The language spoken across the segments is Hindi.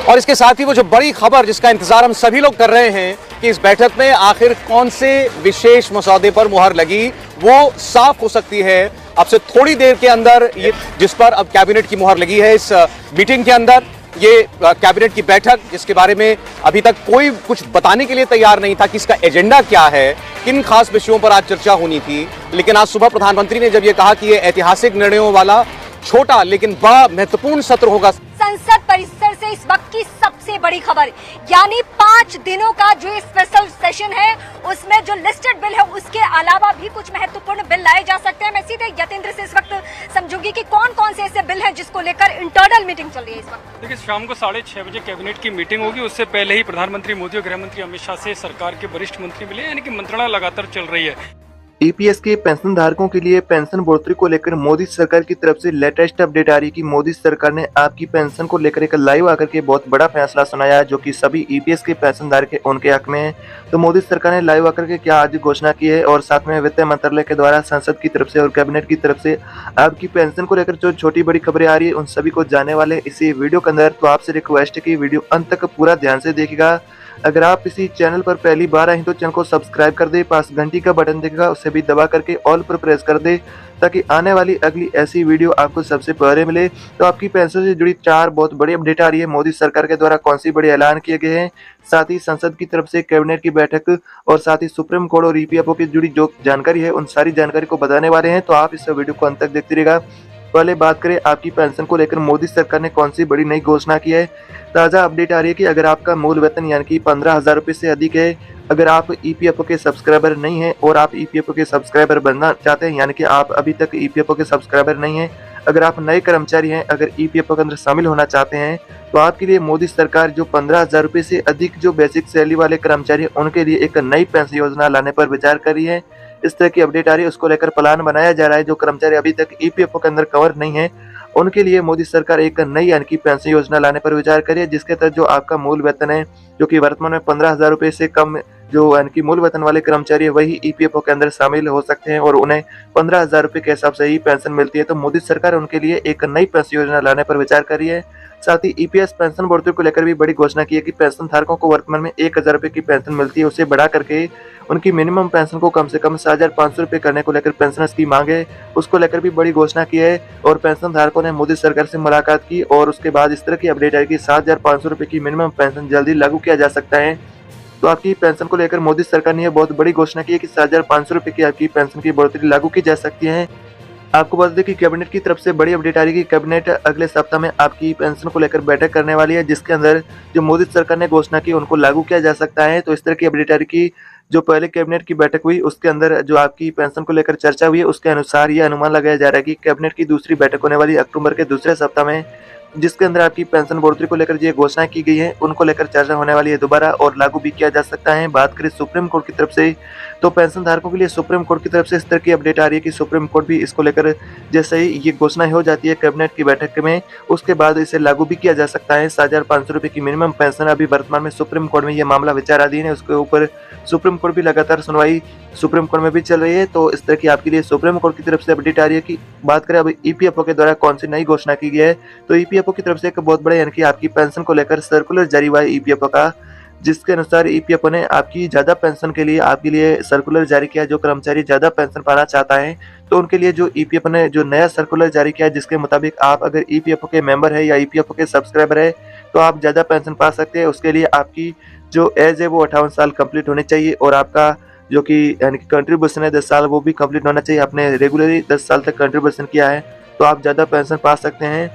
और इसके साथ ही वो जो बड़ी खबर जिसका इंतजार हम सभी लोग कर रहे हैं कि इस बैठक में आखिर कौन से विशेष मसौदे पर मुहर लगी, वो साफ हो सकती है अब से थोड़ी देर के अंदर। ये जिस पर अब कैबिनेट की मुहर लगी है इस मीटिंग के अंदर, ये कैबिनेट की बैठक जिसके बारे में अभी तक कोई कुछ बताने के लिए तैयार नहीं था कि इसका एजेंडा क्या है, किन खास विषयों पर आज चर्चा होनी थी। लेकिन आज सुबह प्रधानमंत्री ने जब ये कहा कि ये ऐतिहासिक निर्णयों वाला छोटा लेकिन बड़ा महत्वपूर्ण सत्र होगा। संसद परिसर से इस वक्त की सबसे बड़ी खबर, यानी 5 दिनों का जो स्पेशल सेशन है उसमें जो लिस्टेड बिल है उसके अलावा भी कुछ महत्वपूर्ण बिल लाए जा सकते हैं। मैं सीधे यतेंद्र से इस वक्त समझूंगी कि कौन कौन से ऐसे बिल हैं जिसको लेकर इंटरनल मीटिंग चल रही है इस वक्त। देखिए, शाम को 6:30 बजे कैबिनेट की मीटिंग होगी। उससे पहले ही प्रधानमंत्री मोदी और गृह मंत्री अमित शाह से सरकार के वरिष्ठ मंत्री मिले, यानी कि मंत्रणा लगातार चल रही है। ईपीएस के पेंशन धारकों के लिए पेंशन बढ़ोतरी को लेकर मोदी सरकार की तरफ से लेटेस्ट अपडेट आ रही कि मोदी सरकार ने आपकी पेंशन को लेकर एक लाइव आकर के बहुत बड़ा फैसला सुनाया, जो कि सभी ईपीएस के पेंशन धारक उनके हक में है। तो मोदी सरकार ने लाइव आकर के क्या आज घोषणा की है, और साथ में वित्त मंत्रालय के द्वारा संसद की तरफ से और कैबिनेट की तरफ से आपकी पेंशन को लेकर जो छोटी बड़ी खबरें आ रही है उन सभी को जानने वाले इसी वीडियो के अंदर। तो आपसे रिक्वेस्ट है कि वीडियो अंत तक पूरा ध्यान से देखिएगा। अगर आप इसी चैनल पर पहली बार आए तो चैनल को सब्सक्राइब कर दे, पास घंटी का बटन दिखेगा उसे भी दबा करके ऑल पर प्रेस कर दे, ताकि आने वाली अगली ऐसी वीडियो आपको सबसे पहले मिले। तो आपकी पेंशन से जुड़ी 4 बहुत बड़ी अपडेट आ रही है। मोदी सरकार के द्वारा कौन सी बड़े ऐलान किए गए हैं, साथ ही संसद की तरफ से कैबिनेट की बैठक और साथ ही सुप्रीम कोर्ट और ईपीएफओ की जुड़ी जो जानकारी है उन सारी जानकारी को बताने वाले हैं। तो आप इस वीडियो को अंत तक देखते रहिएगा। पहले बात करें आपकी पेंशन को लेकर मोदी सरकार ने कौन सी बड़ी नई घोषणा की है। ताज़ा अपडेट आ रही है कि अगर आपका मूल वेतन यानी कि 15,000 रुपये से अधिक है, अगर आप ईपीएफओ के सब्सक्राइबर नहीं हैं और आप ईपीएफओ के सब्सक्राइबर बनना चाहते हैं, यानी कि आप अभी तक ईपीएफओ के सब्सक्राइबर नहीं हैं, अगर आप नए कर्मचारी हैं, अगर ईपीएफओ के अंदर शामिल होना चाहते हैं, तो आपके लिए मोदी सरकार जो 15,000 रुपये से अधिक जो बेसिक सैलरी वाले कर्मचारी हैं उनके लिए एक नई पेंशन योजना लाने पर विचार कर रही है। इस तरह की अपडेट आ रही है, उसको लेकर प्लान बनाया जा रहा है। जो कर्मचारी अभी तक ईपीएफओ के अंदर कवर नहीं है उनके लिए मोदी सरकार एक नई यानी कि पेंशन योजना लाने पर विचार करिए, जिसके तहत जो आपका मूल वेतन है, जो कि वर्तमान में 15,000 रुपये से कम जो यानी कि मूल वेतन वाले कर्मचारी है वही ईपीएफओ के अंदर शामिल हो सकते हैं और उन्हें 15,000 रुपये के हिसाब से ही पेंशन मिलती है। तो मोदी सरकार उनके लिए एक नई पेंशन योजना लाने पर विचार कर रही है। साथ ही ईपीएस पेंशन बढ़ोतरी को लेकर भी बड़ी घोषणा की है कि पेंशन धारकों को वर्तमान में 1,000 रुपये की पेंशन मिलती है, उसे बढ़ा करके उनकी मिनिमम पेंशन को कम से कम 7,500 रुपये करने को लेकर पेंशनर्स की मांग है, उसको लेकर भी बड़ी घोषणा की है। और पेंशन धारकों ने मोदी सरकार से मुलाकात की और उसके बाद इस तरह की अपडेट आई कि 7,500 रुपये की मिनिमम पेंशन जल्दी लागू किया जा सकता है। तो आपकी पेंशन को लेकर मोदी सरकार ने यह बहुत बड़ी घोषणा की है कि 7,500 रुपये की आपकी पेंशन की बढ़ोतरी लागू की जा सकती है। आपको बता दें कि कैबिनेट की तरफ से बड़ी अपडेट आ रही है कि कैबिनेट अगले सप्ताह में आपकी पेंशन को लेकर बैठक करने वाली है, जिसके अंदर जो मोदी सरकार ने घोषणा की उनको लागू किया जा सकता है। तो इस तरह की अपडेट आ रही कि जो पहले कैबिनेट की बैठक हुई उसके अंदर जो आपकी पेंशन को लेकर चर्चा हुई है उसके अनुसार यह अनुमान लगाया जा रहा है कि कैबिनेट की दूसरी बैठक होने वाली अक्टूबर के दूसरे सप्ताह में, जिसके अंदर आपकी पेंशन बढ़ोतरी को लेकर जो घोषणा की गई है उनको लेकर चर्चा होने वाली है दोबारा और लागू भी किया जा सकता है। बात करें सुप्रीम कोर्ट की तरफ से, तो पेंशन धारकों के लिए सुप्रीम कोर्ट की तरफ से इस तरह की अपडेट आ रही है कि सुप्रीम कोर्ट भी इसको लेकर जैसे ही ये घोषणा हो जाती है कैबिनेट की बैठक में, उसके बाद इसे लागू भी किया जा सकता है। 7,500 रुपये की मिनिमम पेंशन अभी वर्तमान में सुप्रीम कोर्ट में यह मामला विचाराधीन है, उसके ऊपर सुप्रीम कोर्ट भी लगातार सुनवाई सुप्रीम कोर्ट में भी चल रही है। तो इस तरह की आपके लिए सुप्रीम कोर्ट की तरफ से अपडेट आ रही है कि बात करें अब ईपीएफओ के द्वारा कौन सी नई घोषणा की गई है, तो ईपीएफओ की तरफ से एक बहुत बड़ा यानी कि आपकी पेंशन को लेकर सर्कुलर जारी हुआ है ईपीएफओ का, जिसके अनुसार ईपीएफओ ने आपकी ज्यादा पेंशन के लिए आपके लिए सर्कुलर जारी किया। जो कर्मचारी ज्यादा पेंशन पाना चाहता है तो उनके लिए जो ईपीएफओ ने जो नया सर्कुलर जारी किया है, जिसके मुताबिक आप अगर ईपीएफओ के मेंबर है या ईपीएफओ के सब्सक्राइबर है तो आप ज्यादा पेंशन पा सकते हैं। उसके लिए आपकी जो एज है वो 58 साल कंप्लीट होनी चाहिए और आपका जो कि यानी कि कंट्रीब्यूशन है 10 साल वो भी कंप्लीट होना चाहिए। आपने रेगुलरली 10 साल तक कंट्रीब्यूशन किया है तो आप ज़्यादा पेंशन पा सकते हैं।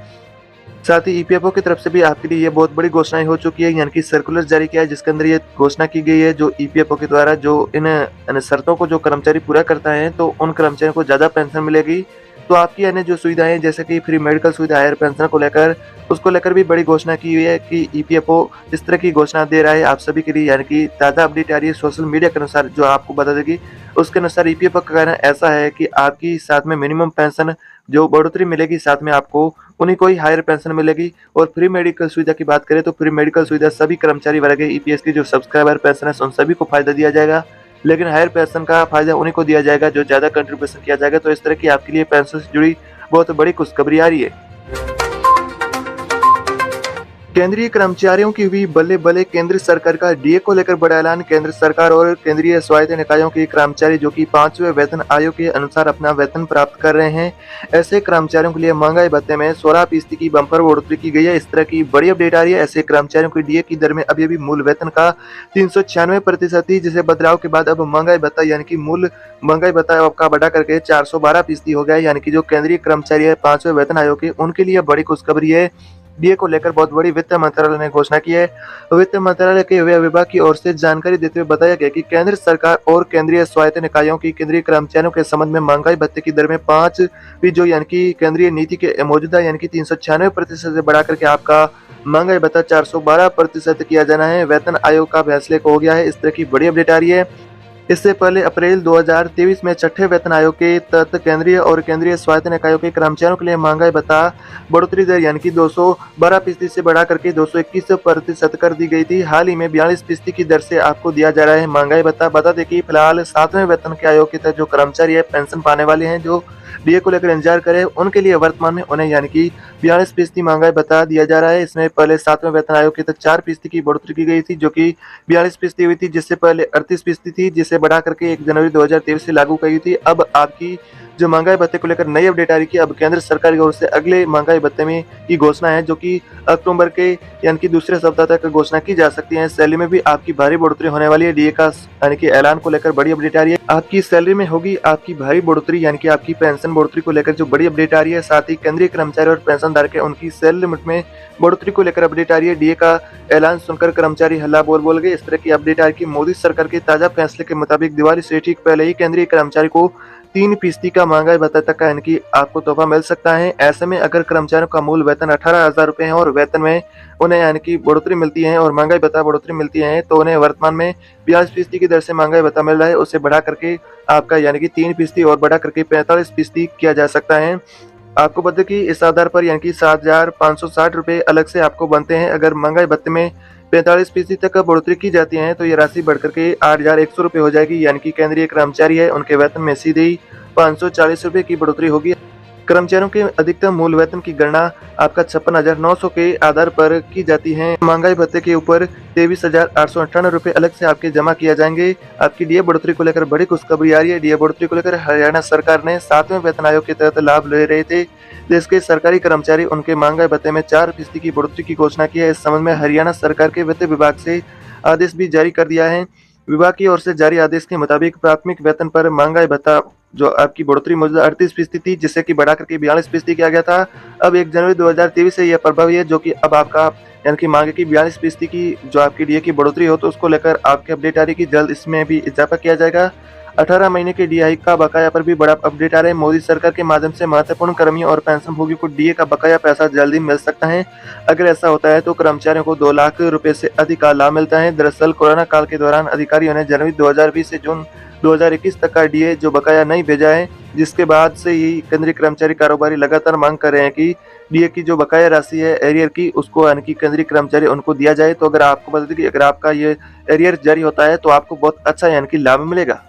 साथ ही ईपीएफओ की तरफ से भी आपके लिए ये बहुत बड़ी घोषणाएं हो चुकी है, यानी कि सर्कुलर जारी किया है जिसके अंदर ये घोषणा की गई है जो ईपीएफओ के द्वारा जो इन शर्तों को जो कर्मचारी पूरा करता है तो उन कर्मचारियों को ज़्यादा पेंशन मिलेगी। तो आपकी अन्य जो सुविधाएं जैसे कि फ्री मेडिकल सुविधा हायर पेंशन को लेकर उसको लेकर भी बड़ी घोषणा की हुई है कि ईपीएफओ इस तरह की घोषणा दे रहा है आप सभी के लिए, यानी कि ताज़ा अपडेट आ रही है सोशल मीडिया के अनुसार जो आपको बता देगी। उसके अनुसार ईपीएफओ का कहना ऐसा है कि आपकी साथ में मिनिमम पेंशन जो बढ़ोतरी मिलेगी, साथ में आपको उन्हीं को ही हायर पेंशन मिलेगी। और फ्री मेडिकल सुविधा की बात करें तो फ्री मेडिकल सुविधा सभी कर्मचारी वर्ग है ईपीएस की जो सब्सक्राइबर पेंशन है उन सभी को फायदा दिया जाएगा, लेकिन हायर पेंशन का फायदा उन्हीं को दिया जाएगा जो ज्यादा कंट्रीब्यूशन किया जाएगा। तो इस तरह की आपके लिए पेंशन से जुड़ी बहुत बड़ी खुशखबरी आ रही है। केंद्रीय कर्मचारियों की हुई बल्ले बल्ले। केंद्र सरकार का डीए को लेकर बड़ा ऐलान। केंद्र सरकार और केंद्रीय स्वायत्त निकायों के कर्मचारी जो कि 5वें वेतन आयोग के अनुसार अपना वेतन प्राप्त कर रहे हैं, ऐसे कर्मचारियों के लिए महंगाई भत्ते में 16% की बम्पर बढ़ोतरी की गई है। इस तरह की बड़ी अपडेट आ रही है। ऐसे कर्मचारियों की डीए की दर में अभी मूल वेतन का 396% थी, जिसे बदलाव के बाद अब महंगाई भत्ता यानी कि मूल महंगाई भत्ता आपका बढ़ा करके 412% हो गया है। यानी कि जो केंद्रीय कर्मचारी है 5वें वेतन आयोग के, उनके लिए बड़ी खुशखबरी है। डीए को लेकर बहुत बड़ी वित्त मंत्रालय ने घोषणा की है। वित्त मंत्रालय के व्यय विभाग की ओर से जानकारी देते हुए बताया गया कि केंद्र सरकार और केंद्रीय स्वायत्त निकायों की केंद्रीय कर्मचारियों के संबंध में महंगाई भत्ते की दर में 5 जो यानी कि केंद्रीय नीति के मौजूदा यानी कि 396% से बढ़ा करके आपका महंगाई भत्ता 412% किया जाना है। वेतन आयोग का फैसले को हो गया है। इस तरह की बड़ी अपडेट आ रही है। इससे पहले अप्रैल 2023 में छठे वेतन आयोग के तहत केंद्रीय और केंद्रीय स्वायत्त निकायों के कर्मचारियों के लिए महंगाई भत्ता बढ़ोतरी दर यानी कि 212% से बढ़ा करके 221% कर दी गई थी। हाल ही में 42% की दर से आपको दिया जा रहा है महंगाई भत्ता। बता दें कि फिलहाल 7वें वेतन के आयोग के तहत जो कर्मचारी है पेंशन पाने वाले हैं, जो डीए को लेकर इंतजार करे, उनके लिए वर्तमान में उन्हें यानी कि 42% महंगाई भत्ता दिया जा रहा है। इसमें पहले 7वें वेतन आयोग के तहत 4% की बढ़ोतरी की गई थी, जो कि 42% हुई थी, जिससे पहले 38% थी, जिसे बढ़ा करके 1 जनवरी 2023 से लागू की गई थी। अब आपकी जो महंगाई भत्ते को लेकर नई अपडेट आ रही है कि अब केंद्र सरकार की ओर से अगले महंगाई भत्ते में की घोषणा है, जो कि अक्टूबर के यानी कि दूसरे सप्ताह तक घोषणा की जा सकती है। सैलरी में भी आपकी भारी बढ़ोतरी होने वाली है। डीए का यानी कि ऐलान को लेकर बड़ी अपडेट आ रही है। आपकी सैलरी में होगी आपकी भारी बढ़ोतरी यानी कि आपकी पेंशन बढ़ोतरी को लेकर जो बड़ी अपडेट आ रही है। साथ ही केंद्रीय कर्मचारी और पेंशनधारक है उनकी सैलरी लिमिट में बढ़ोतरी को लेकर अपडेट आ रही है। डीए का ऐलान सुनकर कर्मचारी हल्ला बोल गए। इस तरह की अपडेट आ रही है कि मोदी सरकार के ताजा फैसले के मुताबिक दिवाली से ठीक पहले ही केंद्रीय कर्मचारी को 3% का महंगाई भत्ता तक का यानी कि आपको तोहफा मिल सकता है। ऐसे में अगर कर्मचारियों का मूल वेतन 18,000 रुपए है और वेतन में उन्हें यानी कि बढ़ोतरी मिलती है और महंगाई भत्ता बढ़ोतरी मिलती है, तो उन्हें वर्तमान में 42% की दर से महंगाई भत्ता मिल रहा है। उसे बढ़ा करके आपका यानी कि 3% और बढ़ा करके 45% किया जा सकता है। आपको बता दें कि इस आधार पर यानी कि 7,560 रुपए अलग से आपको बनते हैं। अगर महंगाई भत्ते में 45% तक बढ़ोतरी की जाती है तो ये राशि बढ़कर के 8,100 रुपए हो जाएगी। यानी कि केंद्रीय कर्मचारी है उनके वेतन में सीधे ही 540 रुपए की बढ़ोतरी होगी। कर्मचारियों के अधिकतम मूल वेतन की गणना आपका 56,900 के आधार पर की जाती है। महंगाई भत्ते के ऊपर 23,898 रुपए अलग से आपके जमा किए जाएंगे। आपकी डीए बढ़ोतरी को लेकर बड़ी खुशखबरी आ रही है। डीए बढ़ोतरी को लेकर हरियाणा सरकार ने 7वें वेतन आयोग के तहत लाभ ले रहे थे। देश के सरकारी कर्मचारी उनके महंगाई भत्ते में 4% की बढ़ोतरी की घोषणा की है। इस संबंध में हरियाणा सरकार के वित्त विभाग से आदेश भी जारी कर दिया है। विभाग की ओर से जारी आदेश के मुताबिक प्राथमिक वेतन पर महंगाई भत्ता जो आपकी बढ़ोतरी मौजूदा 38% थी, जिससे कि बढ़ा करके 42% किया गया था। अब 1 जनवरी 2023 से यह प्रभावी है, जो कि अब आपका यानी कि मांगे की 42% की जो आपकी डीए की बढ़ोतरी हो, तो उसको लेकर आपकी अपडेट आ रही है कि जल्द इसमें भी इजाफा किया जाएगा। 18 महीने के डीए हाइक का बकाया पर भी बड़ा अपडेट आ रहा है। मोदी सरकार के माध्यम से महत्वपूर्ण कर्मियों और पेंशनभोगियों को डीए का बकाया पैसा जल्दी मिल सकता है। अगर ऐसा होता है तो कर्मचारियों को 2 लाख रुपए से अधिक का लाभ मिलता है। दरअसल कोरोना काल के दौरान अधिकारियों ने जनवरी 2020 से जून 2021 तक का डीए जो बकाया नहीं भेजा है, जिसके बाद से ही केंद्रीय कर्मचारी कारोबारी लगातार मांग कर रहे हैं कि डीए की जो बकाया राशि है एरियर की, उसको यानी कि केंद्रीय कर्मचारी उनको दिया जाए। तो अगर आपको बता दें कि अगर आपका ये एरियर जारी होता है तो आपको बहुत अच्छा यानी कि लाभ मिलेगा।